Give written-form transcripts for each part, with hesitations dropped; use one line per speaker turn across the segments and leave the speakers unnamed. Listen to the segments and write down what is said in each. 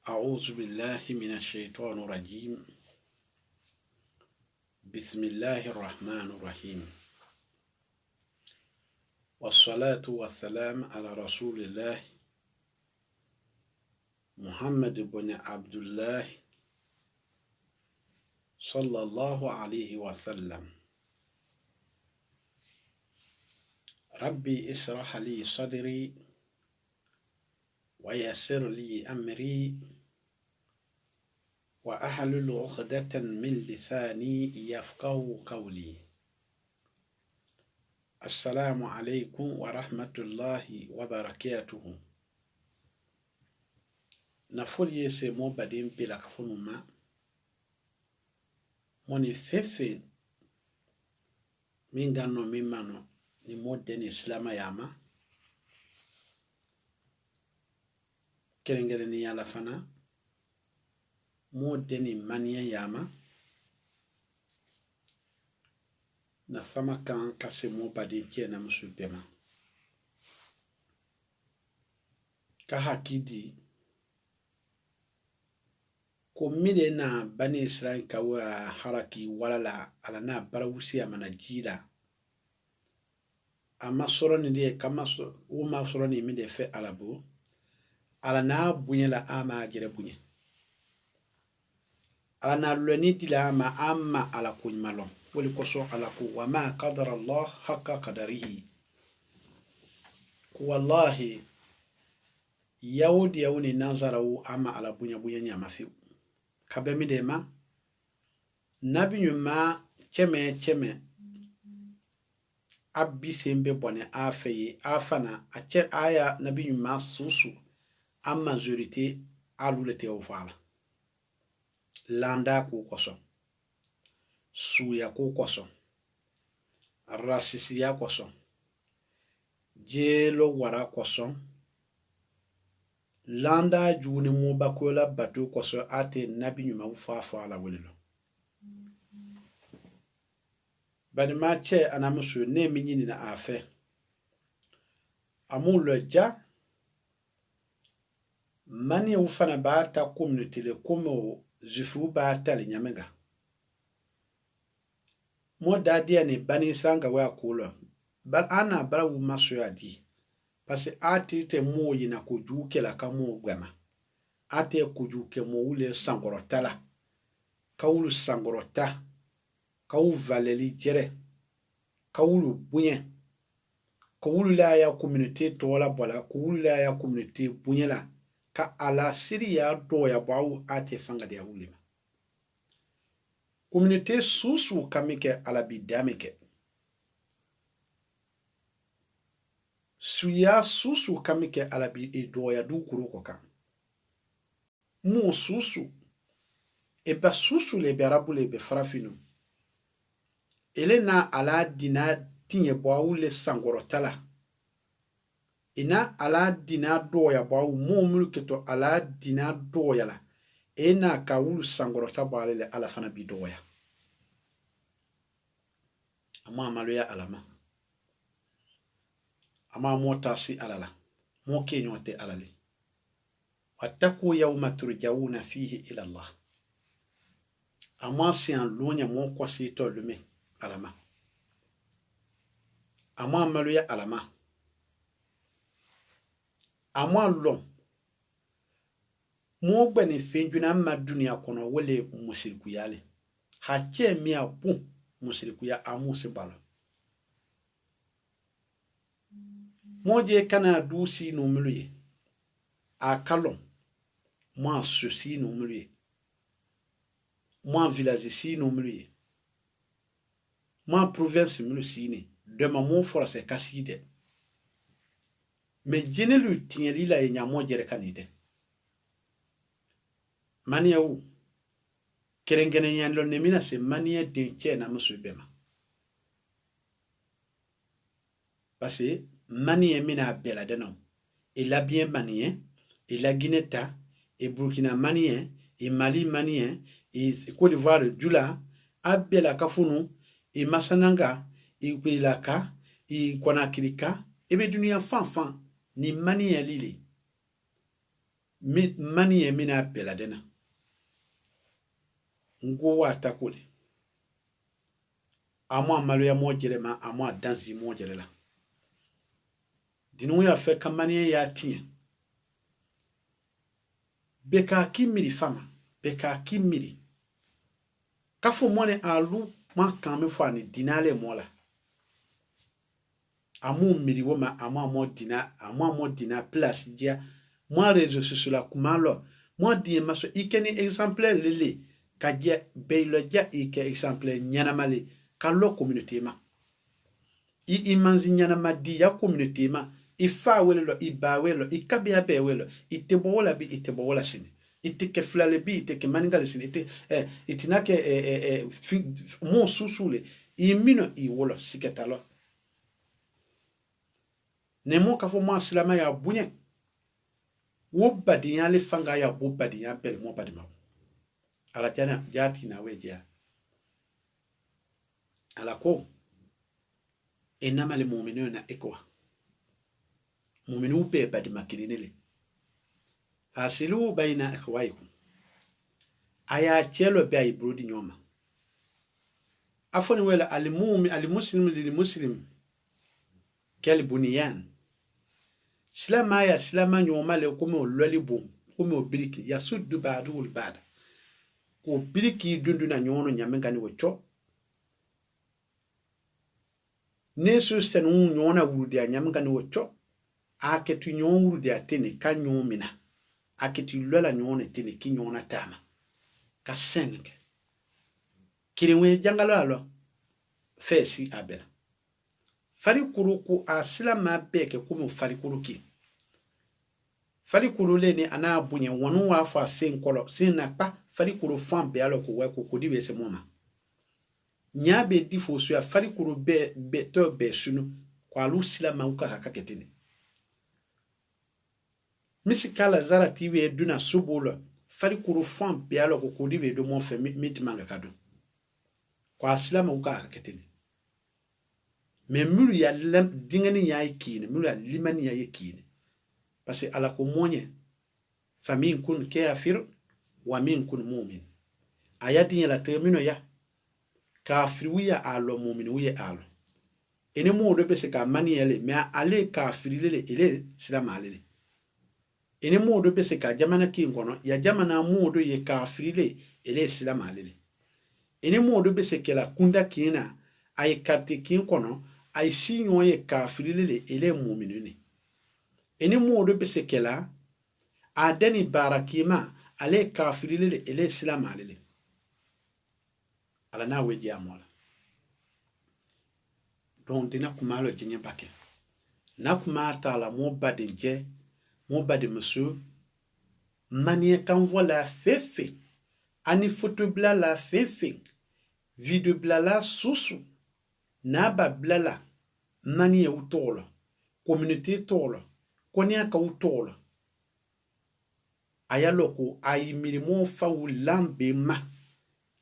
أعوذ بالله من الشيطان الرجيم. بسم الله الرحمن الرحيم، والصلاة والسلام على رسول الله محمد بن عبد الله صلى الله عليه وسلم. ربي اشرح لي صدري ويسر لي أمري وأحلل عقدة من لساني يفقهوا قولي. السلام عليكم ورحمة الله وبركاته. نفولي سمو بدين بلا كفنما moni fefe mingano mimano ni modern islama yama kerengere ni yala fana modern mania yama na fama kan kase mo badin kiena musubema ka hakidi ko mide na bani Israel kawa haraki walala ala na barawusi amana jida ama soro ni de kama uma soro ni mide fe alabu ala na bunyela ama jere bunye ala na lweni dila ama ala kunymalon wali koso ala ku wa ma qadara Allah haqqa qadarihi ku wallahi yawni nazarawu ama ala bunya nyama fi kabemi dema nabi nyuma cheme abbi sembe bone afeye afana ache aya nabi nyuma susu a majorité alulete ofala landa ko koso suya ko koso rasisi ya koso jelo wara koso landa juni mo bakola batu koso ate nabi nyuma ufafa ala welelo bani mache anamusu ne minyini na afe amulo ja mani ufana baata community le komo zifu baata le nyamenga mo dadia ne bani sanga wa kula bal ana bara wu maso ya di parce ati te mo yina ko juke la kamo gwama ate ko juke mo ule sangorotala kawulu sangorota kawu valeli jere kawulu bunye kawulu la ya community tola bola kawulu la ya community bunye la ka ala siriya do ya bawu ate fanga de wulima community susu kamike ala bidamike suya susu kamike ala bi do ya du kuru koka mu susu e ba susu le berabu le be farafinu ele na ala dina tinye bawu le sangorotala ina ala dina doya bawu mo mulketo ala dina doya la ena ka wulu sangorota balele ala fana bi doya ama amaluya alama ama mota si alala mo kenyote alale wattaku yawma turjauna fihi ila Allah ama si an lonya mo kwasi to lume alama ama amaluya alama ama long mo gbani finjuna ma dunia kono wole musiriku yale hache mia pu musiriku ya amusi balo mo je kana dusi no muluye akalon mo susi no muluye mo village si no muluye mo province mulusi ni de mo force kaside me jenelu tinyeli la enya mo jere kanide mania u kerengene nyanlo nemina se mania denche na musubema parce que mania mina bela deno il a bien mania il a Guineta et Burkina manien et Mali manien et Côte d'Ivoire jula abela kafunu et Masananga et Belaka et Konakirika et be dunia fanfan ni mania lili mani ye mina pela dena ngo wa takule amwa malu ya mojere ma amwa dansi mojere la dinu ya fe kamani ya tiye beka kimiri fama beka kimiri kafo mone alu ma kame fo ani dinale mola amu miri woma amwa mo dina place dia moi réseaux sociaux la kumalo moi di maso ikeni exemplaire lele kaje beylo ja ike exemplaire nyanamale kallo communauté ma I imanzi nyanama di ya communauté ma ifa welo iba welo ikabia be welo itebo wala bi itebo wala sini itike flale bi itike maningale sini itinake mon susule imino iwolo siketalo nemo kafo mo silama ya bunye wo badiya le fanga ya wo badiya bel mo badima ala jana jati na weja ala ko enama le mu'minu na ekwa mu'minu be badima kilinele asilu baina ikhwaikum aya chelo be ay brodi nyoma afoni wala al-muslim lil-muslim kal bunyan silama ya silama nyoma le kome o loli bom kome o biriki ya suddu baadul baada ko biriki dundu na nyono nyamenga ni wocho nesu senu nyona wurudi a nyamenga ni wocho aketu nyon wurudi a tene ka nyomina aketu lola nyona tene ki nyona tama ka senke kirinwe jangalo alo fesi abela fari kuruku a silama beke kome fari kuruki fari kuru le ni ana bunye wonu wa fa sen kolo sin na pa fari kuru fan be alo ko wa ko di be se moma nya be di fo so ya fari kuru be to be sunu kwa lu silama uka hakaketini misikala zara tv eduna subulo fari kuru fan be alo ko di be do mo fe mitmanga kadu kwa silama uka hakaketini me mulu ya dingani ya ikine mulu ya limani ya ikine parce que ala ko monye famin kun kafir wa min kun mu'min ayati la termino ya kafir wiya alo mu'min wiya alo ene mo do bese ka maniele me ale kafir lele ele silama lele ene mo do bese ka jamana ki ngono ya jamana mo do ye kafir le ele silama lele ene mo do bese ke la kunda kina ay karte kin kono ay sinyo ye kafir lele ele mu'min ne eni modo bese kela adeni barakima ale kafirile ele islam alele ala na weji amola don dina kumalo jinye bake na kumata la mo badinje mo badimusu manie kan vola fefe ani photo bla la fefe video bla la susu na ba bla la manie utolo communauté tolo konia ka utola ayaloko ay milimo fawu lambe ma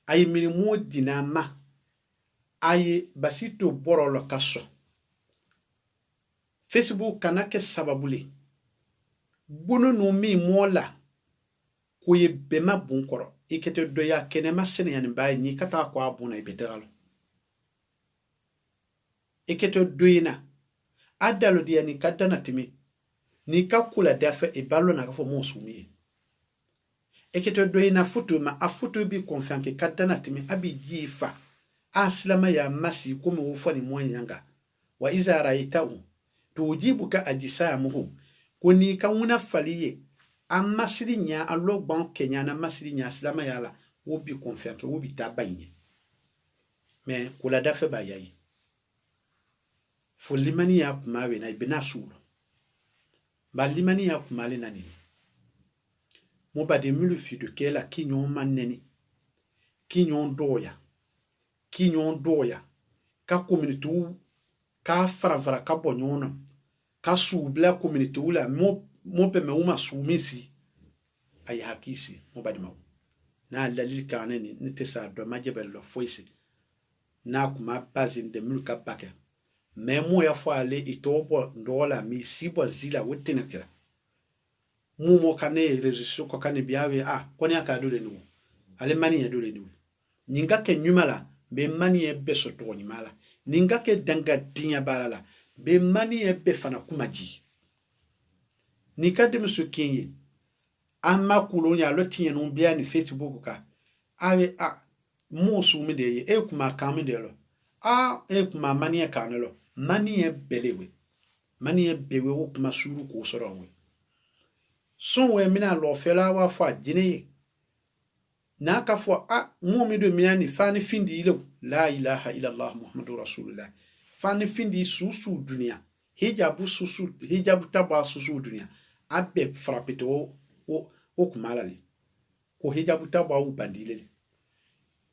ay milimo dinama ay basito borolo kaso Facebook kanake sababule bono no mi mola ko ye bema bunkoro ikete doya kenema sene yani bay ni kata ko abuna ibedalo ikete doyina adalo dia ni kadana timi ni kakula dafa e ballo na kafo mo sumi eketo doyi na futu ma afutu bi konfianke kadana timi abi jifa aslama ya masi kumi ufani mwanyanga wa iza raitahu tujibuka ajisamuhu kuni kauna faliye amasiri nya alogban kenya na masiri nya aslama ya la wobi konfianke wobi tabayne me kula dafa bayayi fulimani ya kumawe na ibina sulu balimani ya kumale nani mo ba de mulu fi de kela kinyon maneni kinyon doya ka community ka fara ka bonyono ka subla community ula mo pe me uma sumisi ay hakisi mo ba de ma na lalil kaneni ni tesa do majebel lo foisi na kuma bazin de mulu ka baka memo ya fo ale itobo ndola mi sibo zila wetenakira mumo kane regiso ko kane biawe koni aka dole ni ale mani ya dole ni ninga ke nyumala be mani e be soto ni mala ninga ke danga tinya balala be mani e be fana kumaji ni kade musu kinyi amma kulonya lo tinya no bia ni Facebook ka awe mo su mi de e kuma kam de lo e kuma mani e kan lo mani e belewe mani e bewe wo kuma suru ko soro we son we mina lo fela wa fa jine na ka fo mo mi do miani fani findi ilo la ilaha illa allah muhammadur rasulullah fani findi susu dunia hijabu taba susu dunia abe frapito o kumalali ko hijabu taba u bandile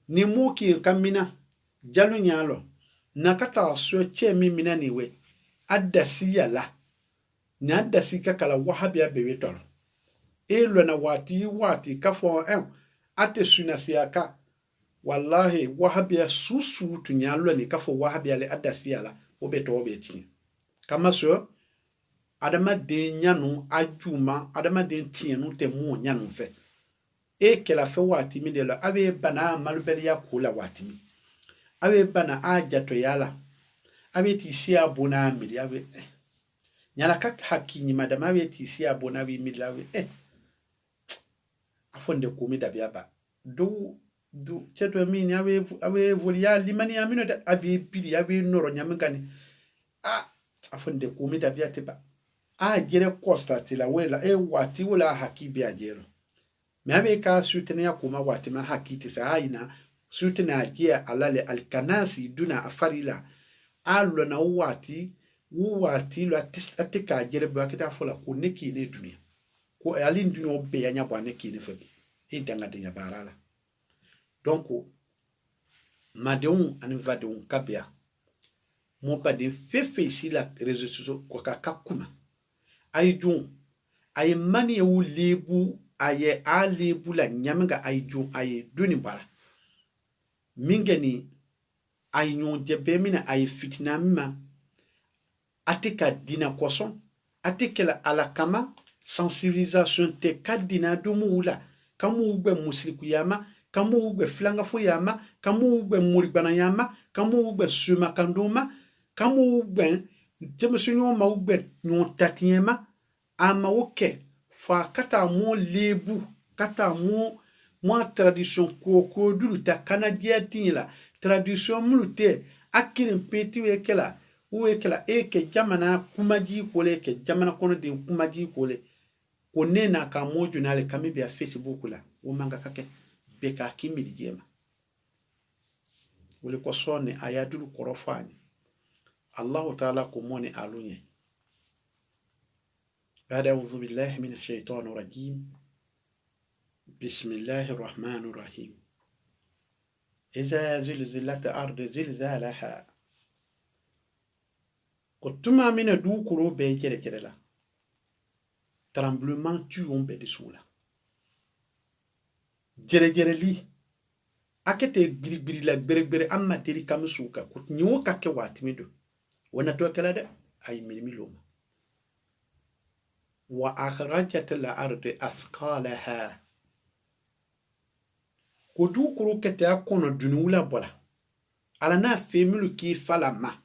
ni mo ki kamina jalu nyalo nakata so che mi mina ni we adasi yala na adasi ka kala wahabia bewe tolo elo na wati kafo ate sunasiaka wallahi wahabia susu tunyalo ni kafo wahabia le adasi yala obeto obeti kama so adama de nyanu ajuma adama de tienu te mu nyanu fe kela fe wati mi de lo abe bana malubelia kula wati mi abe bana ajato yala abe ti sia bona mi abe nyala kak hakini madama abe ti sia bona wi mi lawe afonde kumi dabia ba do cheto mi ni abe volia limani amino da abe pidi abe noro nyamgani afonde kumi dabia te ba jere costa tila wela wati wala hakibi ajero me abe ka sutene ya kuma wati ma hakiti sa aina sutene ajia alale alkanasi duna afarila alo na wati lo atika ajere ba kita fola ko neki ne dunia ko alin dunia obe ya nyabwa neki ne febi danga de barala donc madeon an vadon kabia mo ba de fefe si la réseaux sociaux ko kakuma aidun ay mani wu lebu aye a lebu la nyamga aidun ay duni bala mingeni ay nyon de bemina ay fitina mima atika dina koson atikela alakama sensibilisation te kadina dumula kamu ugbe musliku yama kamu ugbe flanga fo yama kamu ugbe muribana yama kamu ugbe suma kanduma kamu ugbe jemusunyo ma ugbe nyon tatiema ama oke fa kata mo lebu kata mo tradition ko dulu ta kanadia tinla tradition mulute akirin peti wekela ke jamana kumaji kole ke jamana kono de kumaji kole konena ka mo junale kamibi ya Facebook la o manga kake beka kimili jema wole ko sonne ayadulu korofani Allah ta'ala ko moni alunye بعد أعوذ بالله من الشيطان الرجيم بسم الله الرحمن الرحيم إذا زلزلت الأرض زلزالها كتما من دوكرو بيجري كرلا tremblement tuon be disula jere li akete gbiri la gbere amma teri kamsuka kutnyo kake watimido wana to kala de ay milmiloma wa akhrajat al-ardi athqalaha kodu kuru kete akono dunula bola ala na femilu ki falama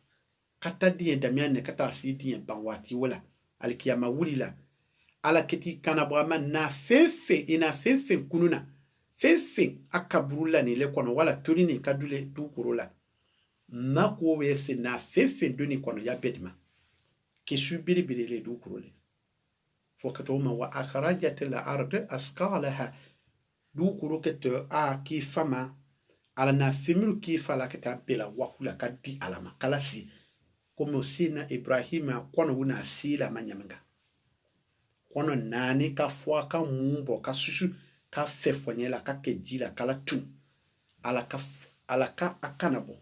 kata die damiane kata sidi banwati wala alkiyama wulila ala keti kanabrama na fefe ina fefe kununa fefe akabrula ni le kono wala turini kadule du kurula mako wese na fefe doni kono ya bedma ki subiri bilele du kurule fokatoma wa akhrajat al-ardi asqalaha du kuru kete ki fama ala na femilu ki fala keta bela wakula kadi alama kalasi como sina Ibrahima kono wuna sila manyamanga kono nani ka fwa ka mumbo ka susu ka fefonyela ka kejila kala tu ala ka akanabo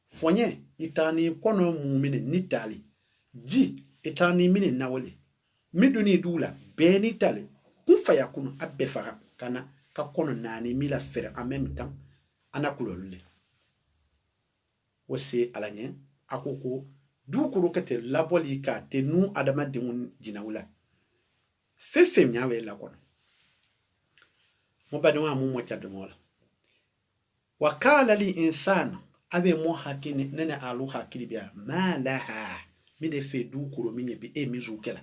fonye itani kono mumine nitali ji itani mine nawole miduni dula beni tale kufa ya kuno abefa kana ka kono nani mila fere en même temps anakulole wose alanye akoko du kuro kete laboli ka te nu adama de mun jinawula fefe nyawe la kono mo badi wa mo mo tadde mola wa qala li insana abe mo hakini nene alu hakili biya ma laha mi de fe du kuro mi nyebi mi zukela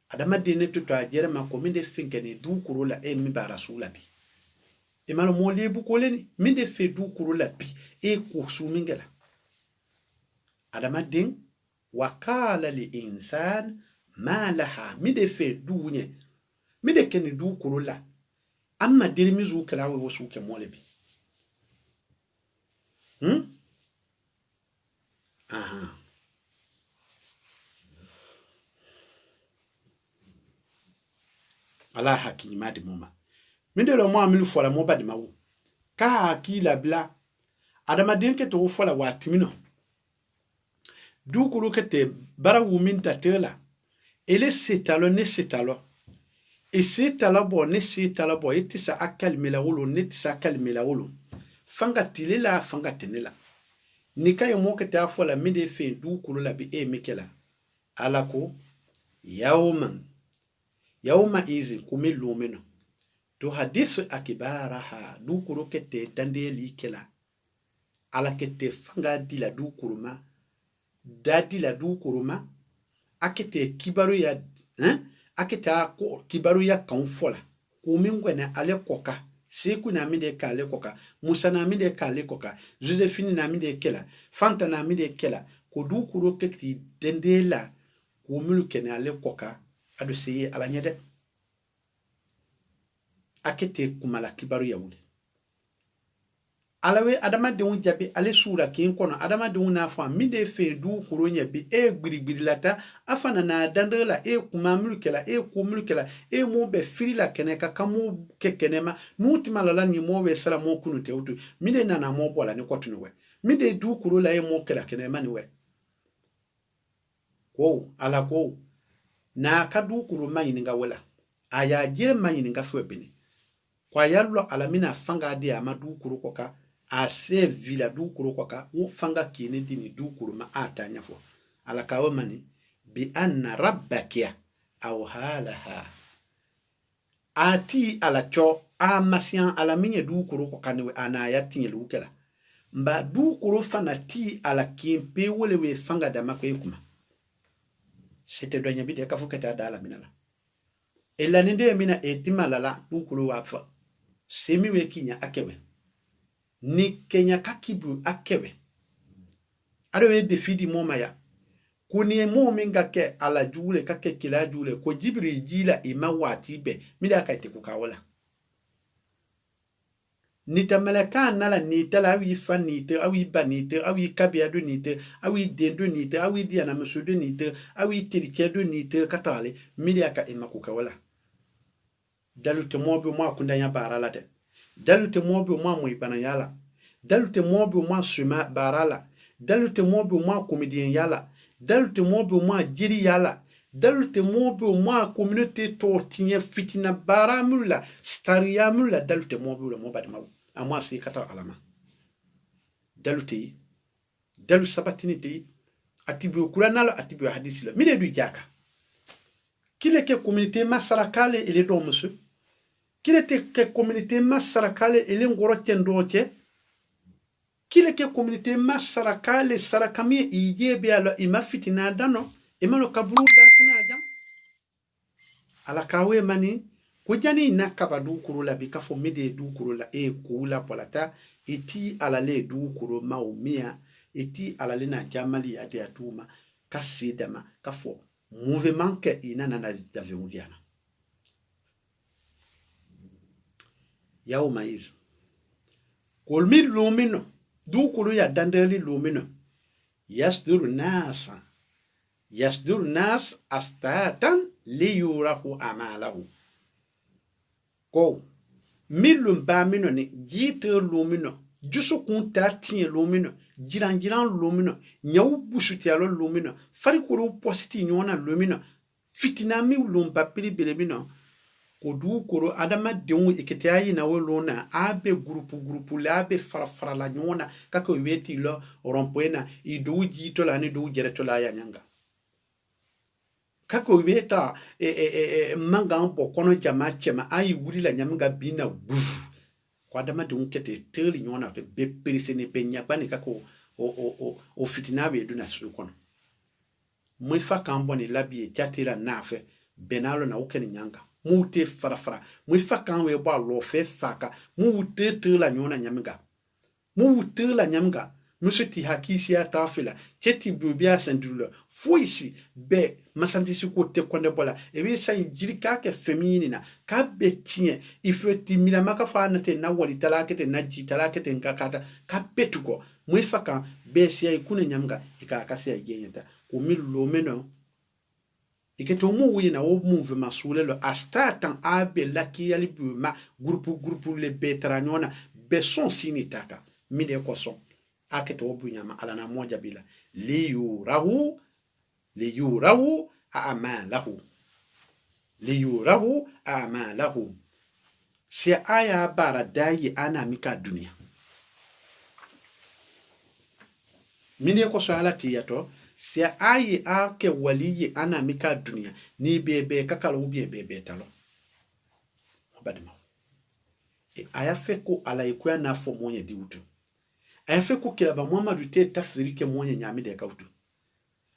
adama de ne tuto ajere ma ko mi de finke ni du kuro la mi ba rasula bi malo mo lebu ko leni mi de fe du kuro la bi ko sumingela adama de wa qala li insana ma laha mi de fe du nye mi de keni du kuro la amma de mi zukela wo suke mo lebi aha ala hakini madi moma minde lo mo amilu fola mo badi mawu ka hakila bla adama denke to fola watimino du kuru kete bara wumin tatela ele setalo ne setalo e setalo bo ne setalo bo itisa akal milawulu ne tisa akal milawulu fanga tilela fanga tenela nika yo mo kete afola minde fe du kuru la bi mikela alako yawma izi kumi lumino to hadisu akibaraha du kuru kete dandeli kela ala kete fanga dila du kuruma dadi la du kuruma akete kibaru ya akete ko kibaru ya kanfola kumi ngwene ale koka seku na mide kale koka musa na mide kale koka josephine na mide kela fanta na mide kela ko du kuru kete dendela kumi kene ale koka adu seye ala nyede akete kumala kibaru ya wule alawe adama de un jabi ale sura kin kono adama de un afa mi de fe du kuro nya bi gbirigbiri lata afana na dandela kuma mulkela ku mulkela mo be firila kene ka kamu kekenema nutima lala ni mo be sala mo kunu te utu mi de nana mo bola ni kwatunu we mi de du kuro la mo kela kenema ni we ko ala ko na ka du kuro mayini nga wala aya jire mayini nga fwe bini kwa yallo alamina fanga de amadu kuro koka ase vila du kuro koka u fanga kini dini du kuro ma atanya fo ala kawo mani bi anna rabbakia aw halaha ati ala cho amasian ala minye du kuro koka ni anaya tinye lukela mba du kuro fana ti ala kimpe wole we fanga da makwe kuma sete donya bide ka fukata dala minala ela ninde mina etimala du kuro wafa semi we kinya akewe ni kenya kakibu akewe arewe defidi moma ya kuni mo minga ke ala jule kake kila jule ko jibri jila ima wati be mida ka te kukawala nita malaka nala nita la wi fanite awi banite awi kabiado nite awi dendo nite awi diana musudo nite awi tirikedo nite katale mida ka ima kukawala dalute mobi mo akundanya barala de dalute mobi mo mo ibana yala dalute mobi mo suma barala dalute mobi mo comedien yala dalute mobi mo jiri yala dalute mobi mo communauté tortinye fitina baramula stariamula dalute mobi mo badi mawu amwa si kata alama dalute dalu sabatinite atibi kuranalo atibi hadisi lo mine du jaka kile ke communauté masarakale ele do monsieur kile ke communauté masarakale ele ngoro tendoche kile ke communauté masarakale sarakami ijebe alo imafitina dano imalo kabulu la kuna jam ala kawe mani kujani nakaba du kuro la bikafo mide du kuro la kula polata eti ala le du kuro maumia eti ala le na jamali ade atuma kasidama kafo mouvement ke inana na davimudiana yawma iz kolmi lumino du kuro ya dandeli lumino yasdur nas astatan liyurahu amalahu ko milum ba mino ni jite lumino jusu kun tartin lumino jiran lumino nyawu busuti alo lumino fari kuro positi nyona lumino fitina mi lumba pili belemino ko du kuro adama denwu iketiayi na wolona abe grupu la abe farafara la nyona kako weti lo rompoena idu jito la ni du jereto la ya nyanga kako beta manga bo kono jama chema ayi wuri la nyamga bina bufu kwa dama de unkete teli nyona te be perisene pe nyabani kako o fitina be duna su kono mui fa kambo ni labi jatira nafe benalo na ukeni nyanga mu te farafara mui fa kanwe bo lo fe faka mu te la nyona nyamga mu te la nyamga musiti hakisi ya tafila cheti bubia sandula foisi be masantisi ko te konde bola e wi say jirika ke feminina ka betinye ifeti mila maka fa na te na wali talakete na ji talakete ngakata ka betuko muifaka be sia ikune nyamga ikakasi ya genyeta ko milu meno iketo mu wi na o move masule lo astatan abe laki yali buma grupu le betranyona beson sinitaka mine ko son aketo obunyama ala na moja bila liyurahu a'malahu si aya bara dayi ana mika dunia mine ko so ala tiyato si ayi ake waliyi ana mika dunia ni bebe kakalo bebe talo obadima aya feko ala ikuya na fo monye diutu aya feko kila ba Muhammadu te tafsiri ke monye nyami de kautu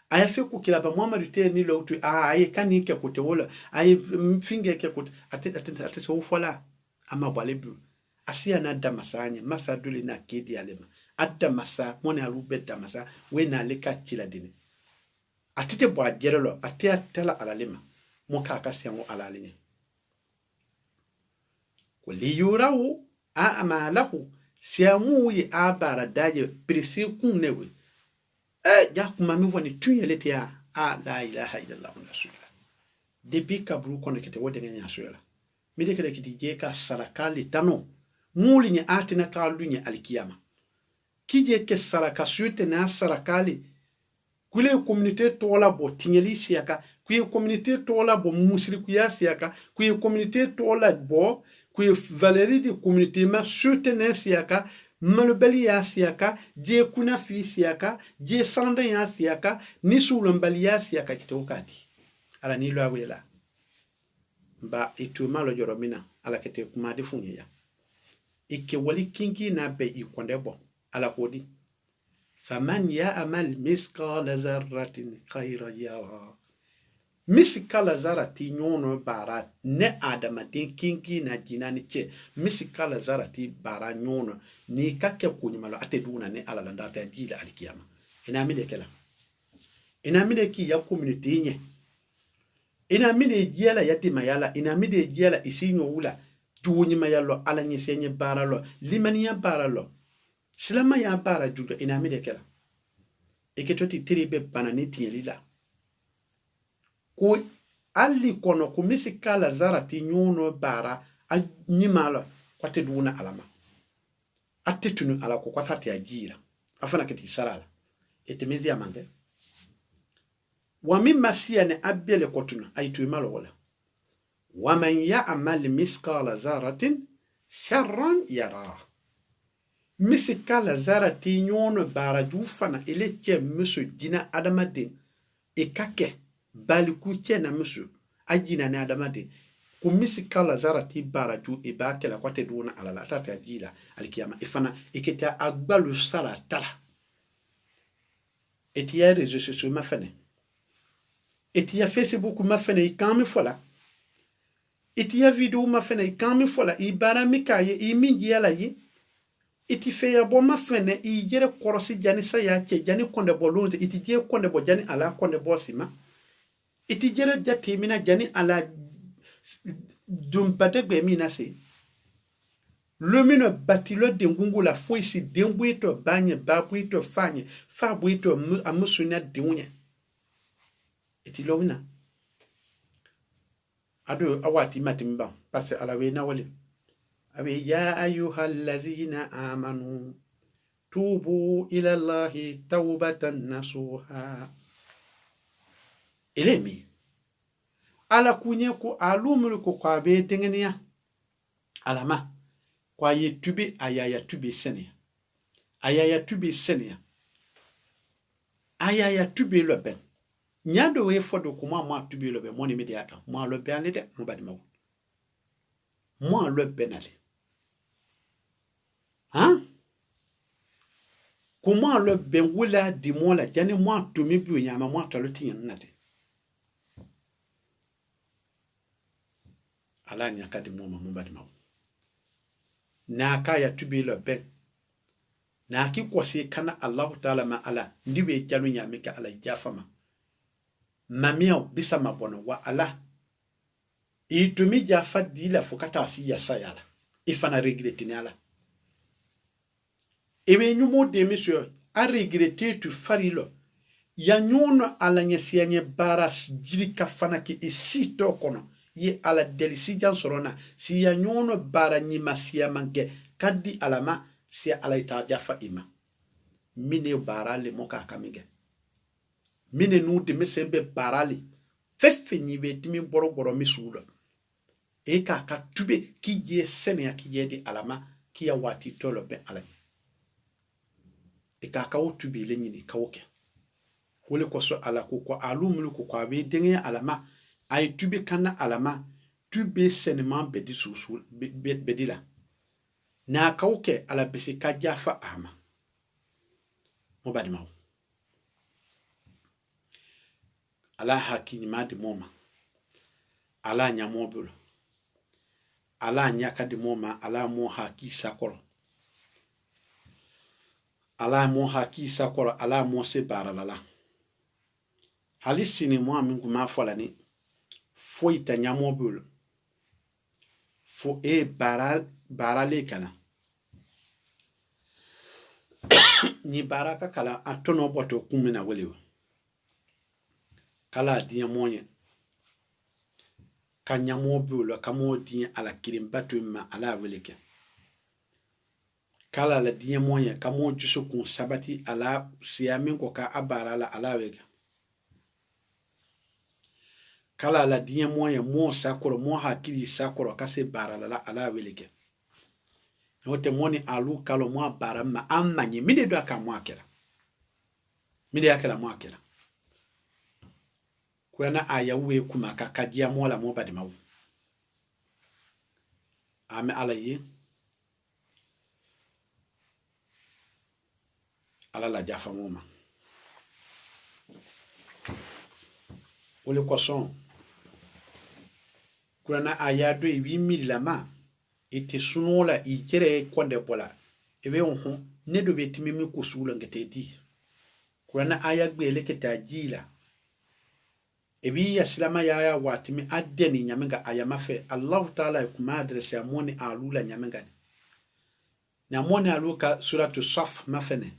aya feko kila ba Muhammadu te ni lo utu aye kanike kote wala aye finge ke kote ate so fola ama balebu asiya na damasanya masa duli na kedi alema adda masa mone alube damasa we na leka kila dini atite bo ajerelo ate atela alalema moka akasiyango alalinye kuli yurawu a'malahu siamu yi abara daje presi kunnewe jakuma mi woni tunyelete ya la ilaha illallah rasulullah depuis kabru kono kete wode nganya suela mi de kede kidi je ka sarakali tano muli ni atina ka lunya alkiyama kije ke saraka suite na sarakali kule communauté tola bo tingeli siaka kuye communauté tola bo musriku ya siaka kuye communauté tola bo kuye valeri de communauté ma soutenir siaka malobeli ya siaka je kuna fi siaka je sanda ya siaka ni sulambali ya siaka kitokati ala ni lo awela ba itu malo joromina ala kete kuma de funya ike wali kinki na be ikonde bo ala kodi faman ya'mal misqala zarratin khayran yara misikala zarati nyono bara ne adama din kinki na jinani che misikala zarati bara nyono ni kake kunyimalo ateduna ne alalanda ta jila alikiyama ina mide kala ina mide ki ya community nye ina mide jela yati mayala ina mide jela isinyo wula tuunyi mayalo ala nyesenye bara lo limaniya bara lo silama ya bara judo ina mide kala eketoti tiribe banani tielila ko alli kono ko misikala zarati nyono bara a nyimala kwate duna alama atetunu ala ko kwatati ajira afana keti sarala etemezi amange wa mimma siyane abele kotuna aitu malo wala wa man ya'mal miskala zaratin sharran yara misikala zarati nyono bara jufana eleche musu dina adamade ekake baliku na musu ajina ne adamade ku misikala zarati baraju ibakela kwate duna alala tata jila alikiyama ifana iketa agbalu sala tala etiya réseaux sociaux mafane etiya Facebook mafane ikami fola etiya video mafane ikami fola ibara mikaye imingi yala yi iti feya bo mafane i jere korosi jani sayache jani konde bolonde iti je konde bo jani ala konde bo sima iti jere jati mina jani ala dumbade gbe mina se lomino batilo de ngungu la foisi dembuito banye babuito fanye fabuito amusuna diunya iti lomina ado awati matimba pase ala we na wale awe ya ayyuhallazina amanu tubu ila allahi tawbatan nasuha elemi ala kunye ko alumul ko kwa be tengenia alama kwa ye tubi ayaya tubi senia ayaya tubi senia ayaya tubi loben nyado we fodo kuma ma tubi lo be moni mediata mo lo be ale de mo badi mawo mo lo benale hein kuma lo ben wula di mo la jani mo tumi bi nyama mo talo tin nate ala nya kadi mo badi mawo na ka ya tubi lo ben na ki kwasi kana Allah taala ma ala ndiwe janu nyame ka ala jafama mamiao bisa mabono wa ala itumi jafa dila fukata si yasa yala ifana regrette ni ala ewe nyumo de monsieur a regretter tu farilo ya nyono ala nyesianye baras jirika fana ki isito kono ye ala delisi jan sorona si ya nyono bara nyima siya manke kadi alama si ala ita jafa ima mine barale moka kamige mine nu de mesembe barale fefe nyibe dimi boro misulo e ka tube ki je sene ya ki je di alama ki ya wati tolo be ala e ka tube le nyini kawoke wole ko so ala ko alu mulu ko kwa be denye alama ay tube kana alama tube senement be di susul be di la na kawoke ala bisi ka jafa ama mo badi mawo ala hakini madi moma ala nyamobulo ala nyaka di moma ala mo haki sakoro ala mo se baralala halisini mo amingu ma folani fo ita nyamobulo fo e barale kana ni baraka kala atono boto kumina welewo kala diya moye kanyamo bulo kamo diya ala kirimbatu ma ala weleke kala la diya moye kamo jusu kun sabati ala siyamin ko ka abara ala weke kala la diya moye mo sakoro mo hakiri sakoro kase bara ala weleke wote moni alu kalo mo bara ma amanye mide do aka mo akela mide akela mo akela kuna aya we kuma kakadia mola mo badi mawu ame alaye ala la jafa moma ole koson kuna aya do 8000 lama ite sunola ijere konde bola ebe onhu ne do betimi mi kusula ngete di kuna aya gbele ketajila ebi ya silama ya watimi adeni nyamenga ayamafe Allah taala kuma adresse amoni alula nyamenga nyamoni aluka suratu saf mafene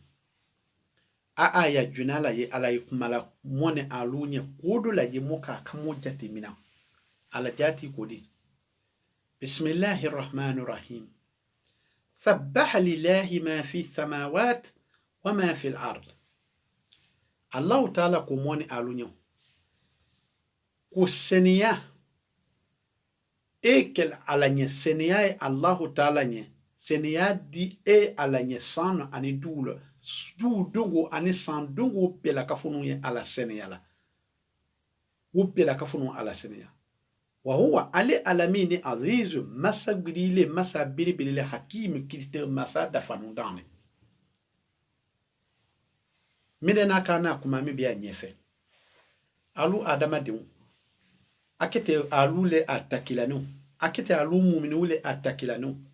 aya junala ye ala kumala moni alunye kodula ye moka kamojati mina ala jati kodi bismillahir rahmanir rahim sabbaha lillahi ma fi samawati wa ma fi al-ard Allah taala kumoni alunyo kusenia ekel alanye senia Allahu taala nye senia di alanye san ani dula du dungu ani san dungu pela kafunu ye ala senia la wo pela kafunu ala senia wa huwa ali alamini azizu masagbilile masabilile hakim kilite masa dafanu dane midena kana kuma mi biya nyefe alu adama dimu akete alule atakilanu akete alumu minule atakilanu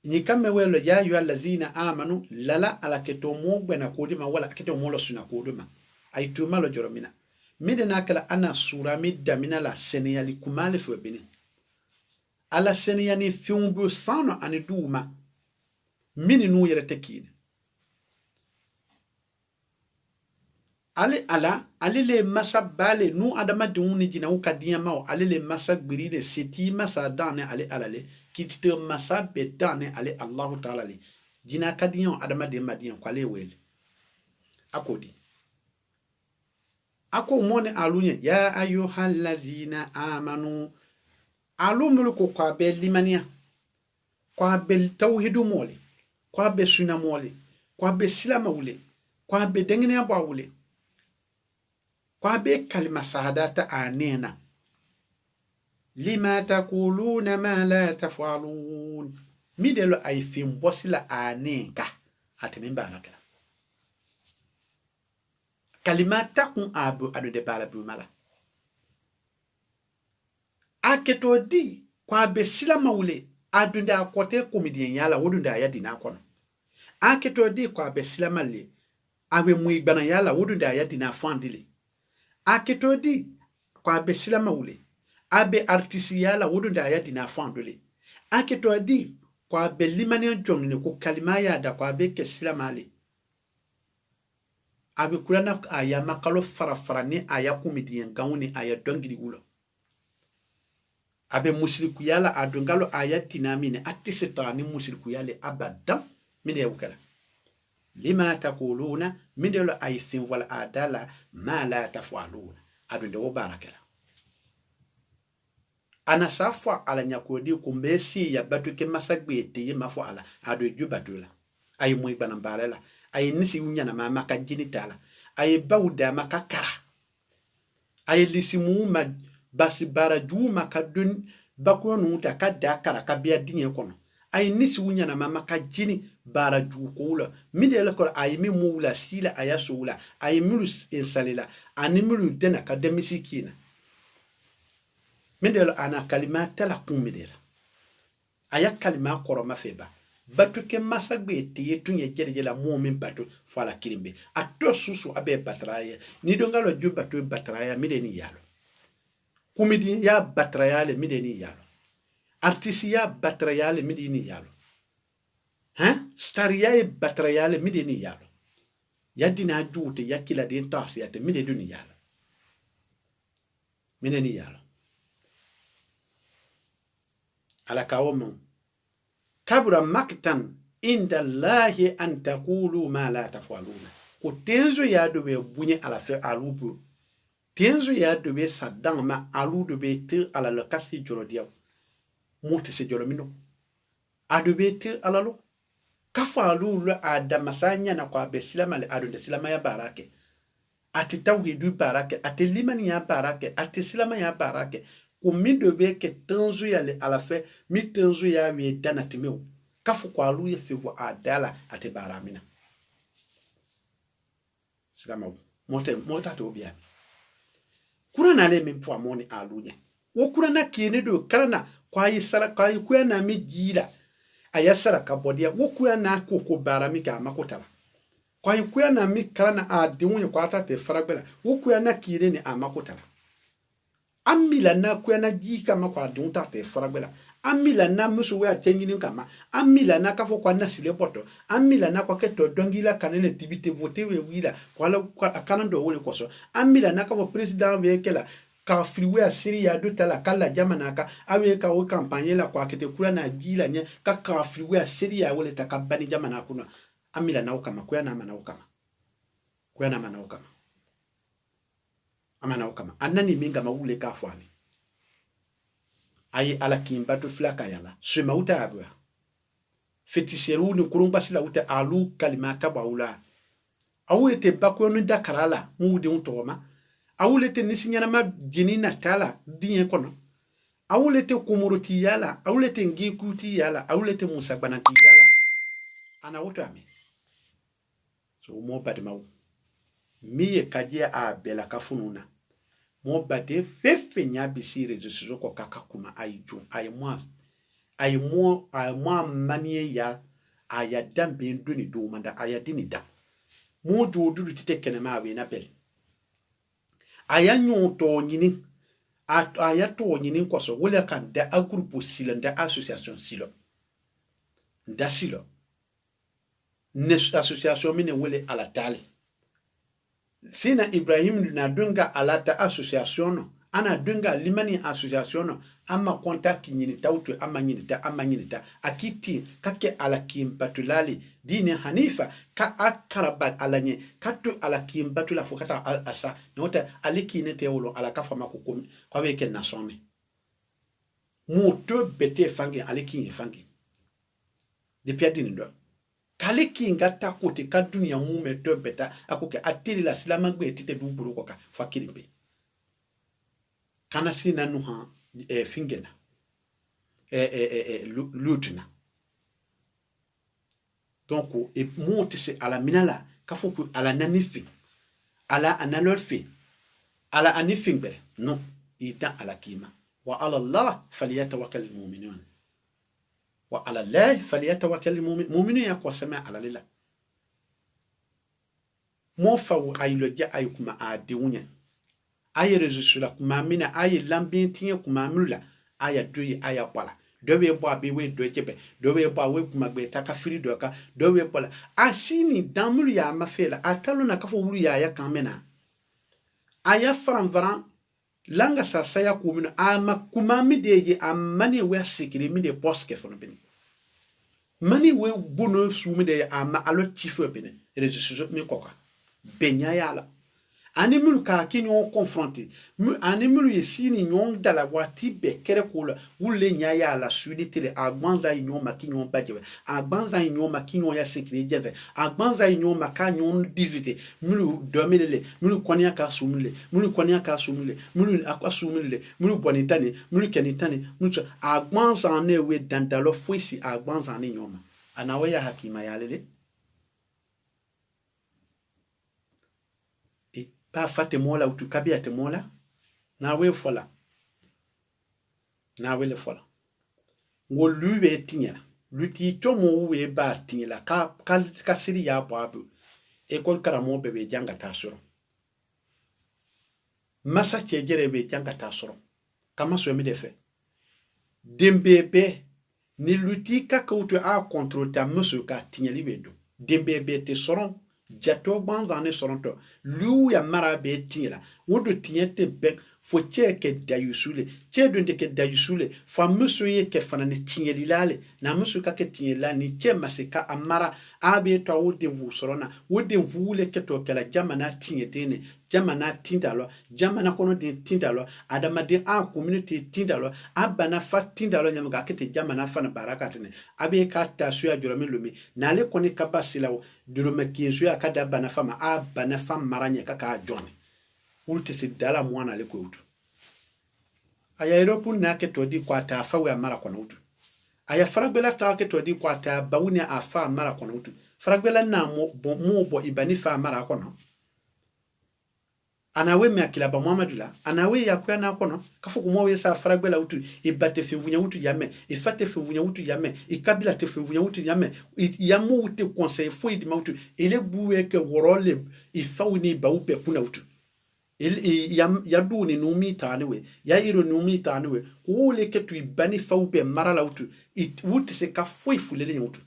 ni kame welo ya yu allazina amanu lala alaketo mogbe na kodima wala akete molo suna kodima aituma lo joromina midena kala ana sura midda minala seniyali kumale fo bini ala seniyani fiumbu sano ani duma mini nu yere tekine ale le masa bale nu adama de uni jina u kadiya mao ale le masa gbiride seti masa dane ale alale kitite masa betane ale Allah taala le jina kadiya adama de madiyan kwale wele akodi ako mone alunye ya ayyuhal ladhina amanu alumul ko kwa be limania kwa be tawhidu mole kwa be sunna mole kwa be silama wule kwa be dengene ba wule kwa be kalima sahadata anena lima taquluna ma la tafalun midelo ay fimbosila anenka atimin baraka kalimata kun abu adu de bala bu mala aketo di kwa be sila mawule adunda akote komedien yala wodunda ya dina kono aketo di kwa be sila male abe muigbana yala wodunda ya dina fandile aketo di kwa be sila mawule abe artisi yala wodunda ya dina fandile aketo di kwa be limane jongni ko kalima ya da kwa be ke sila male abe kulana aya makalo farafara ni aya komedien gawni aya dongiri wulo abe musriku yala adungalo aya tinamine attisetani musriku yale abadam mine yukala lima taquluna mindelo ay fin wala adala ma la tafaluna adunde wo barakala ana safwa ala nyakodi ko mesi ya batu ke masagbe te mafo ala adu ju batula ay moy banam balela ay nisi unyana mama ka jinitala ay bawda makakara ay lisimu ma basi bara juma kadun bakonu ta kada kara kabia dinye kono ay nisi wunya na mama ka jini bara ju kula midela ko ay mi mula sila ayasula ay miru insalila animuru dena kademisi kina midela ana kalima tala kumidela aya kalima koroma feba batu ke masagbe tiye tunye jerejela mumin batu fala kirimbe ato susu abe batraya ni dongalo ju batu batraya mideni yalo komedi ya batrayale mideni yalo artisi ya batrayale mideni yalo star ya batrayale mideni yalo ya dina jute ya kila den tas ya te mideni yalo ala kawomo kabura maktan inda Allahi an taqulu ma la tafaluna ko tenzo ya do be bunye ala fe alubu tenzo ya do be sadang ma alu do be te ala le kasi joro dia muti se joro mino adu be te ala lo kafa alu lo adama sanya na kwa be silama le adu de silama ya barake ati tawhidu barake ati limani ya barake ati silama ya barake ko mi do be ke tenzo ya le ala fe mi tenzo ya we danati meu kafu kwa alu ye fevo adala ati baramina sigama mota to bia kuna na le mpo amoni alunya wo kuna na kine do karana kwa yisara kwa kuya na mi jira ayasara kabodia wo kuya na koko barami ka makotala kwa kuya na mi karana adinwo kwa tate faragbela wo kuya na kine ni amakotala amila na kuya na jika makwa adinwo tate faragbela amila na musu we atengini kama amila na kafo kwa na sile poto amila na kwa keto dongila kanene tibite vote we wila kwa kanando wole koso amila na kafo president we kela ka friwe asiri ya dotala kala jamanaka awe ka o campagne la kwa kete kula na jila nye ka friwe asiri ya wole takabani jamana kuna amila na ukama kwa na mana ukama kwa na mana ukama amana ukama anani minga maule ka fwani ayi ala kimbatu flaka yala sema uta abwa fetisheru ni kurumba sila uta alu kalimata baula awete bakonu dakarala mudi untoma awulete nisinyana ma jini natala dinye kono awulete kumuruti yala awulete ngikuti yala awulete musagbanati yala ana uta ame so mo bade mawu miye kajia a bela kafununa mo bade fefe nya bisire jesuzo ko kakakuma ayiju aymo manie ya ayadambe nduni do manda ayadini da mo jodu titekene ma we na bel ayanyo to nyini ayato nyini kwaso wole kan da agrupu silo da association silo nda silo ne association mine wole ala tali sina Ibrahim na dunga alata association ana dunga limani association ama contact nyini tautu ama nyini ta akiti kake ala kimpatulali dini hanifa ka akarabat alanye katu ala kimpatula fukata asa nota aliki nete wolo ala kafa makukum kwa weke nasome muto bete fangi aliki fangi de piadini ndo kale kinga ta kote ka dunia mume to beta akoke atiri la silama gbe tite du buru koka fakiri be kana sina nu ha fingena lutna donc e monte se ala minala kafoku ala nanifi ala analorfi ala anifing bere non ita ala kima wa ala allah falyatawakkal almu'minun wa ala allah falyatawakkal almu'minun yakwa sama ala lila mo fawu aylo ja ayukuma adewunya aye registra kuma mina aye lambin tinye kuma mula aya doyi aya pala dowe bo abi we do kebe dowe bo we kuma gbe taka firi do ka dowe pola asini damulu ya mafela atalo na kafo wuru ya kamena aya faran langa sa saya kumino ama kuma mi deje amani we sikiri mi de poske fono bini mani we bono su mi de ama alo chifo bini registra mi koka benya yala ani mulu ka ki nyon confronté ani mulu yesini nyon dala wati be kere kola wulle nya ya la sudi tele agbanza nyon maki nyon bajewe agbanza nyon maki nyon ya sekre jeve agbanza nyon maka nyon divite mulu domelele mulu kwanya ka sumule mulu kwanya ka sumule mulu akwa sumule mulu bonitani mulu kenitani mulu agbanza ne we dandalo foisi agbanza ne nyoma anawe ya hakima ya lele pa fate mola utu kabia te mola na we fola na we le fola ngo luwe tinyala luti tomo we ba tinyala ka siri ya babu e kol karamo bebe janga tasoro masa chejere be janga tasoro kama so mi defe dembebe ni luti ka kautu a contrôle ta musu ka tinyali bedo dembebe te soron jato banzane soronto lu ya mara be tira wodo tiente be fo cheke dayusule chedo ndeke dayusule fa musu ye ke fanane tinyeli lale na musu ka ke tinyela ni che masika amara abe to wode vu sorona wode vule ke to kala jamana tinyetene jamana tindalo jamana kono de tindalo adama de a community tindalo abana fa tindalo nyamga kete jamana fa na barakatene abe ka ta suya jorome lumi na le koni kabasilawo durome kinsu ya kada bana fama a bana fam maranye kaka jone ulte se dala mwana le ko utu aya europe na ke to di kwata fa we mara kono utu aya fragbela ta ke to di kwata bawuni afa mara kono utu fragbela na mo bo ibani fa mara kono anawe me akila ba Muhammadula anawe yakwa na kono kafuku mo we sa fragbela utu ibate fivunya utu yame ifate fivunya utu yame ikabila te fivunya utu yame yamu utu conseil foi di mautu ele buwe ke worole ifawuni ba upe kuna utu ya du ni numi tanewe ya iro numi tanewe kule ke tu ibani fawbe marala utu utu se ka foi fulele utu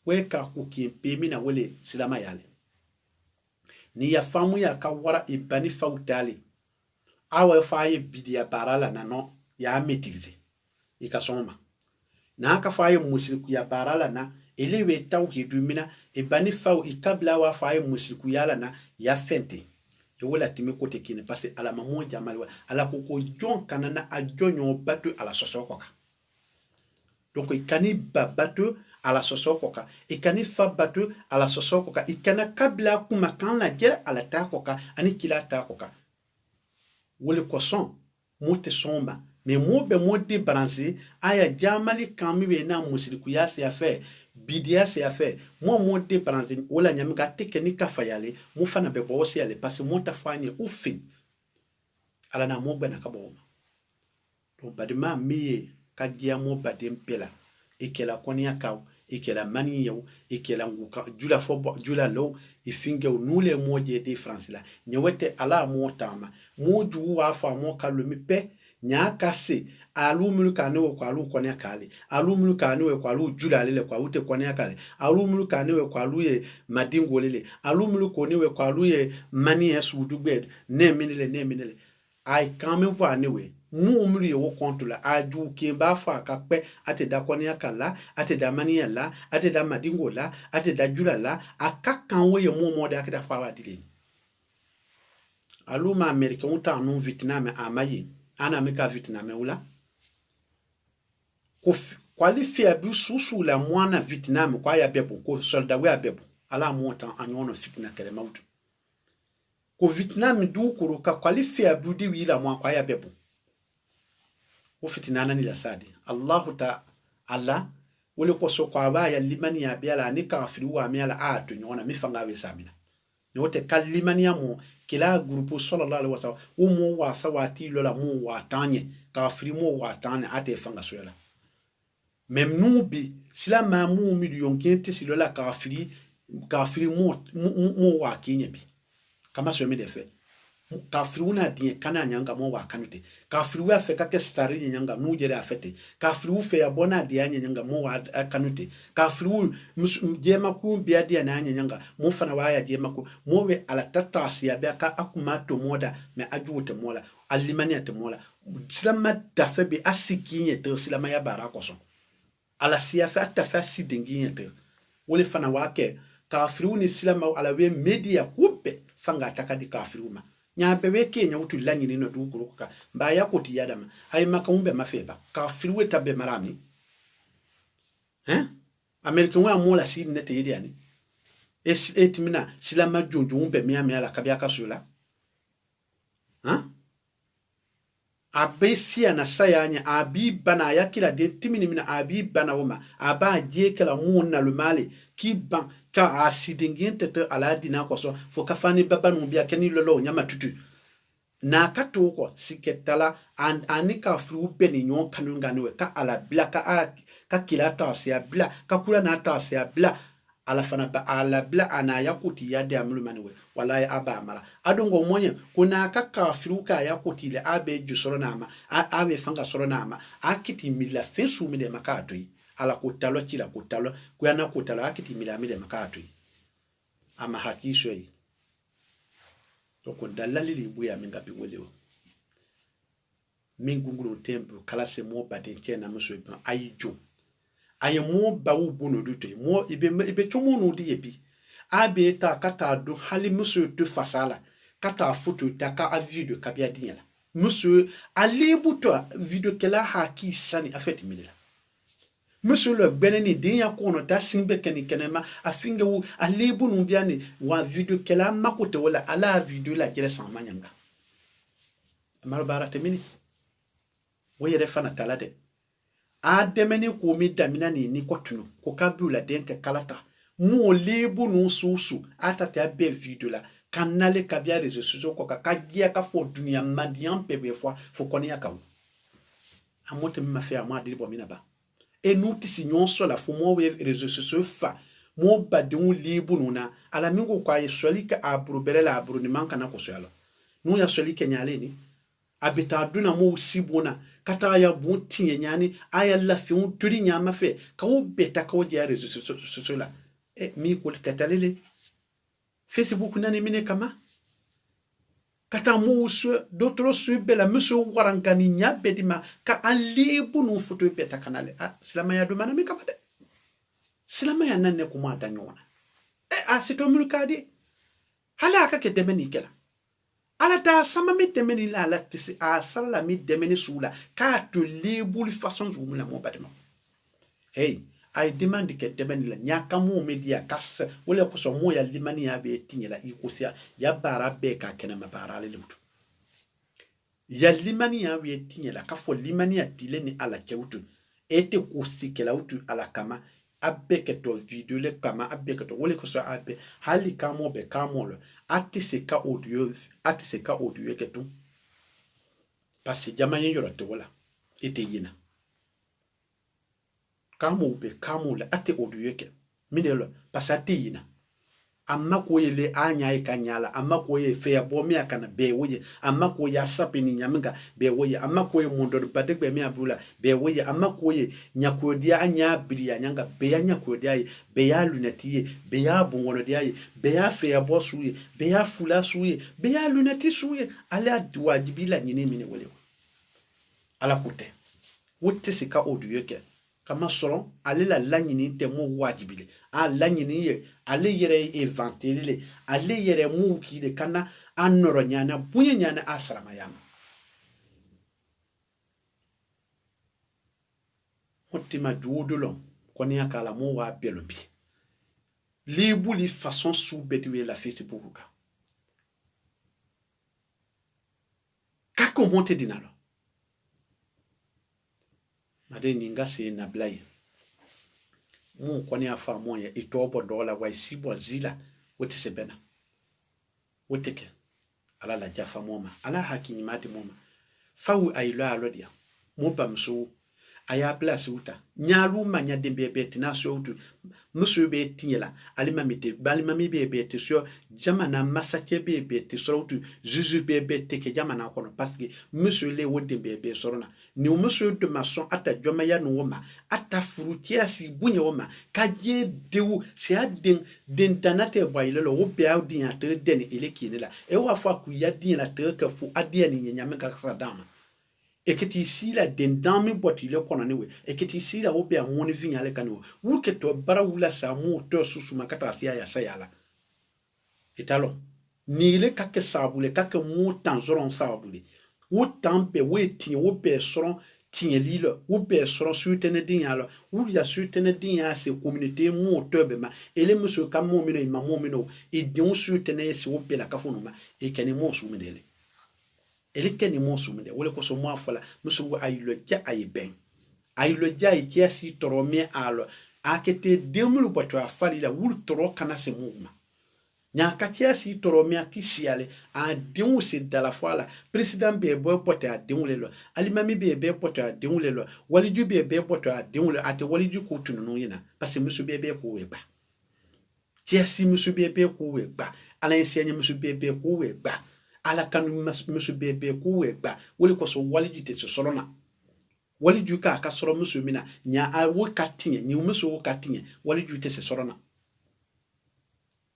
weka kukimpe na wele silama yale ni ya famu ya kawara ibani fautali awe faye bidia barala na no ya metilize ikasoma na aka faye musiriku ya barala na elewe tauhidu mina ibani fau ikabla wa faye musiriku yala na ya fente yola timi kote kine parce ala mamoja malwa ala koko jon kanana ajonyo batu ala sosokoka donc ikani babatu ala sosokoka ikani fa batu ala sosokoka ikana kabla kuma kan la jere ala takoka ani kila takoka wole koson mote somba mais mo be mo de branché aya jamali kami be na musiriku ya se affaire bidia se affaire mo de branché wala nyami ga technique fa yale mo fana be bo se yale parce que mo ta fanye ufin ala na mo be na kaboma donc badima mi ka dia mo badem pela ikela konia kaw ikela mani yow ikela nguka jula fo jula low ifinge nule moje de France la nyewete ala mo tama mo ju wa fa mo kalomi pe nya kase alu mulu kanwe kwa alu konia kale alu mulu kanwe kwa alu jula lele kwa ute konia kale alu mulu kanwe kwa alu ye madingo lele alu mulu konewe kwa alu ye mani esudu bed ne minele ai kame vo anewe mu mulu ye wo kontu la aju kemba fa akakpe ate da konia kala ate da mani la ate da madingo la ate da jula la akakanwe ye mu mode akita fa wa dile alu ma amerika unta anu Vietnam amayi ana meka Vietnam ula qualifia bu susu la mwana Vietnam kwa ya bebo ko soldat we bebo ala montan anyono fitna kele mautu ko Vietnam du kuru ka qualifia bu di wi la mwa kwa ya bebo o fitna nani la sadi Allah ta Allah wole ko so kwa ba ya limani ya biala ni ka firu wa mi ala atu nyona mi fanga we samina nyote kalimani ya mo kila grupo sallallahu alaihi wasallam umu wa sawati lola mu wa tanye ka firu mu wa tanye ate fanga soyala même nous bi sila mamu million kente silola kafiri mo wa kinye bi kama so me defe kafiri una die kana nyanga mo wa kanute kafiri wa fe ka ke stari nyanga mu jere afete kafiri u fe abona die nyanga mo wa kanute kafiri u jema ku bia die na nyanga mo fana wa ya jema ku mo we ala tatasi ya be ka akumato moda me ajuute mola alimania te mola sila ma dafe bi asikinye to sila ma ya barakoso ala siafa atafasi dingiyete wole fana wake kafiru ni silama ala we media kupe fanga takadi kafiru ma nya bebe kenya utu lanyi ni no dukuru ka mba ya koti yadama ay makumbe mafeba kafiru tabe marami american wa mola si nete yediani etimina silama jonjo umbe miami ala kabya kasula abe siya na sayanya abi bana ya kila de timini mina abi bana woma aba je kala mun na lumale ki ban ka asidingin tete ala dina ko so fo kafani babanu biya keni lolo nyama tutu na kato ko siketala ani ka fru beni nyon kanunga niwe ka ala bla ka kila ta siya bla ka kula na ta siya bla ala fana ba ala bla ana yakuti ya de amulumani we wala ya aba mara adongo monye kuna kaka firuka yakuti le abe jusoro nama abe fanga soro nama akiti mila fesu mile makatui ala kutalo kila kutalo kuyana kutalo akiti mile makatui ama hakisho yi toko dalali libuya minga biwelewo mingungulu tempo kala se mo badinke na muso iban ayijo aye mo bawu bono dute mo ibe tumu no di ebi abe ta kata do hali muso de fasala kata photo ta ka a video ka bia dinyala muso alibu to video kala haki sani afeti milila muso le beneni dinya kono ta simbe kenema afinge wu alibu no bia ni wa video kala makote wala ala video la kele sama nyanga marabara temini woyere fana talade ademeni ko mi damina ni kotunu ko kabula denke kalata mo lebu no susu atata abe video la kanale kabia rezo suso ko kagia ka fo dunia madian pebe fo koni akawu amote mi mafe amwa dilibo minaba e nuti sinyon so la fo mo we rezo suso fa mo badun lebu no na ala mingo kwa yesolika abru berela abru ni manka na ko so yalo nu ya solike nyale ni abita duna mo sibona kata ya bunti nyani aya la fi un turi nyama fe ka wo beta ka wo diare so la mi ko katalele Facebook nani mine kama kata mo so dotro so bela muso warangani nya bedima ka alibu no foto beta kanale silama ya do mana mi kama de silama ya nanne ko ma danyona sito mulkadi hala ka ke demeni kala ala ta sama mi demeni la la tisi sala mi demeni sula ka to libuli façon jumla mo badima hey ay demande ke demeni la nyaka mo media kas wala ko so mo ya limani ya be tinyela ikusia ya bara be ka kena mabara le lutu ya limani ya be tinyela ka fo limani ya dileni ala kewtu ete kusikela utu ala kama abeke to video le kama abeke to wole ko so abe hali kamo be kamo le atiseka audio ketu parce jama yen yoro to wala ete yina kamo be kamo le ate audio ke minelo parce ate yina amma ko yele anya e kanyala amma ko ye fe abo mi akana be woye amma ko ya sapi ni nyaminga be woye amma ko ye mondo badek be mi abula be woye amma ko ye nyakodia anya biria nyanga be ya nyakodia be ya lunati be ya bongono dia be ya fe abo suye be ya fula suye be ya lunati suye ala wajibila nyine mine wole ala kute wote sika audio ke kama soron ale la lanyini te mo wajibile lanyini ye ale yere evantelile ale yere mu ki de kana anoro nyana bunye nyana asrama yama otima juodolon koni akala mo wa belobi libu li façon sous bedwe la Facebook ka kako monte dinalo made ninga se na blai mo koni afa mo ya itobo dola wa sibo zila wote sebena wote ke ala la jafa moma ala hakini mati moma fawu aylo alodia mo bamso aya place uta nyaru manya dembe beti na so utu musu be tinyela alima mite balima mi be beti so jamana masake be beti so utu juju be beti ke jamana kono parce que musu le wode be be sorona ni musu de maçon ata joma ya no woma ata fruitier si bunye woma kaje dewu se aden den tanate boyle lo wo be audi ya te den ele kinela e wa fa ku ya din la te ka fu adia ni nyame ka sadama eketi sila den dami boti le kona niwe eketi sila obe amoni vinya le kanu wuke to bara wula sa mu to susuma kata asia ya sayala etalo ni le kake sabule kake mu tanzoron sabule wo tampe we ti wo be soron tinye lilo wo be soron sutene dinyalo wo ya sutene dinya se communauté mu to be ma ele muso kamo mino ima mo mino e dion sutene se wo be la kafono ma e kene mo sumedele elike ni monsu mende wole ko so mo afola musu wo ayilo ja ayiben ayilo ja ikiasi toro me alo akete demulu boto afali la wul toro kana se muma nya kakiasi toro me akisiale a demu se dala fola president be bo boto a demule lo alimami be boto a demule lo waliju be boto a demule ate waliju ko tunu yina parce musu be ko weba kiasi musu be ko weba ala ensenye musu be ko weba ala kanu musu bebe kuweba wole ko so waliji te so sorona waliju ka soro musu mina nya a wo katinye ni musu wo katinye waliju te se sorona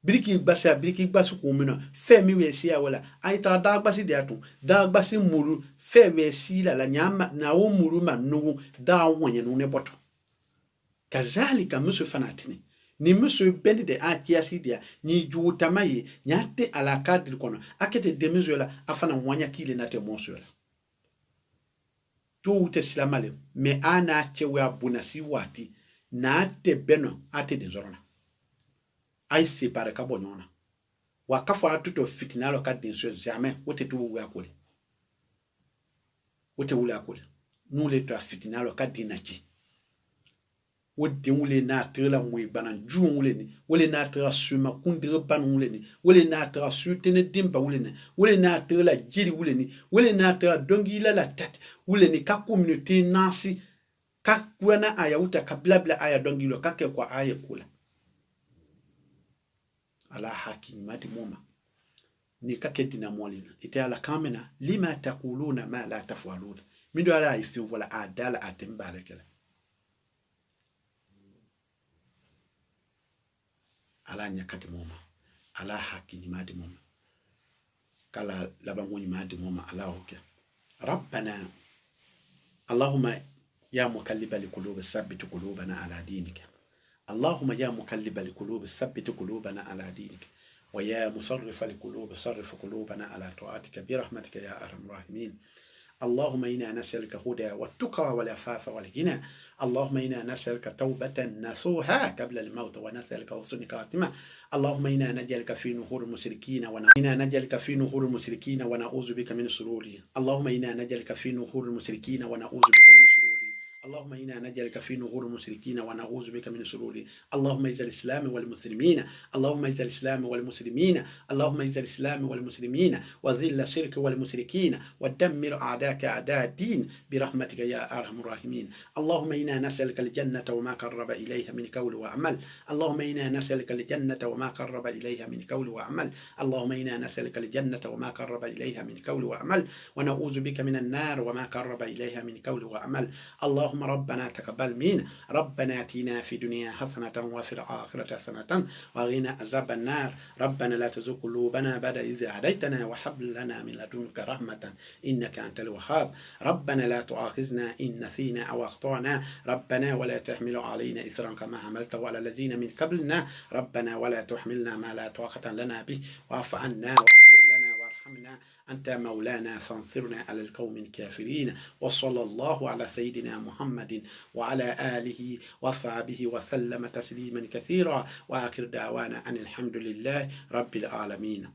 biriki basu ko mina fe mi we sia wala ai ta da gbasi de atun da gbasi muru fe we si la nyama na wo muru ma no da wonye no ne boto kazalika musu fanatini ni musu bendi de atiasi dia ni juutamaye nyate ala kadri kono akete demizola afana mwanya kile nate monsola to ute silamale me ana chewe abuna si wati na ate beno ate de zorona ai se pare ka bonona wakafu atuto fitinalo ka denso jamais wote tu wu akole wote wule akole nule to fitinalo ka dinachi wode wule na tela mwe bana ju wule ni wule na tela suma kundire ban wule ni wule na tela sutene dimba wule ni wule na tela jiri wule ni wule na tela dongi la tat wule ni ka communauté nasi ka kuana aya uta ka blabla aya dongi lo ka ke kwa aya kula ala haki mati moma ni ka ke dina molina ite ala kamena lima taquluna ma la tafaluna mindo ala ifi wala adala atembale kala ala nyakati moma ala haki ni madi moma kala labango ni madi moma ala hoke rabbana allahumma ya mukallib alqulub thabbit qulubana ala dinika allahumma ya mukallib alqulub thabbit qulubana ala dinika wa ya musarrif alqulub sarrif qulubana ala ta'atika bi rahmatika ya arhamar rahimin اللهم إنا نسألك هدى والتقى والعفاف والغنى اللهم إنا نسألك توبة نصوحا قبل الموت ونسألك حسن خاتمة اللهم إنا نجعلك في نحور المشركين ونعوذ بك من شرورهم اللهم إنا نجعلك في نحور المشركين ونعوذ بك من شرورهم اللهم إنا نجعلك في نحور المشركين ونعوذ بك من شرورهم اللهم اعز الإسلام والمسلمين اللهم اعز الإسلام والمسلمين اللهم اعز الإسلام والمسلمين وذل الشرك والمشركين ودمر أعداءك أعداء الدين برحمتك يا أرحم الراحمين اللهم إنا نسألك الجنة وما قرب إليها من قول وعمل اللهم إنا نسألك الجنة وما قرب إليها من قول وعمل اللهم إنا نسألك الجنة وما قرب إليها من قول وعمل ونعوذ بك من النار وما قرب إليها من قول وعمل اللهم ربنا تقبل منا ربنا آتنا في الدنيا حسنة وفي الآخرة حسنة وقنا عذاب النار ربنا لا تزغ قلوبنا بعد إذ هديتنا وهب لنا من لدنك رحمة إنك أنت الوهاب ربنا لا تؤاخذنا إن نسينا أو أخطأنا ربنا ولا تحمل علينا إصرا كما حملته على الذين من قبلنا ربنا ولا تحملنا ما لا طاقة لنا به واعف عنا واغفر لنا وارحمنا ارحمنا أنت مولانا فانصرنا على القوم الكافرين. وصلى الله على سيدنا محمد وعلى آله وصحبه وسلم تسليما كثيرا، وآخر دعوانا أن الحمد لله رب العالمين.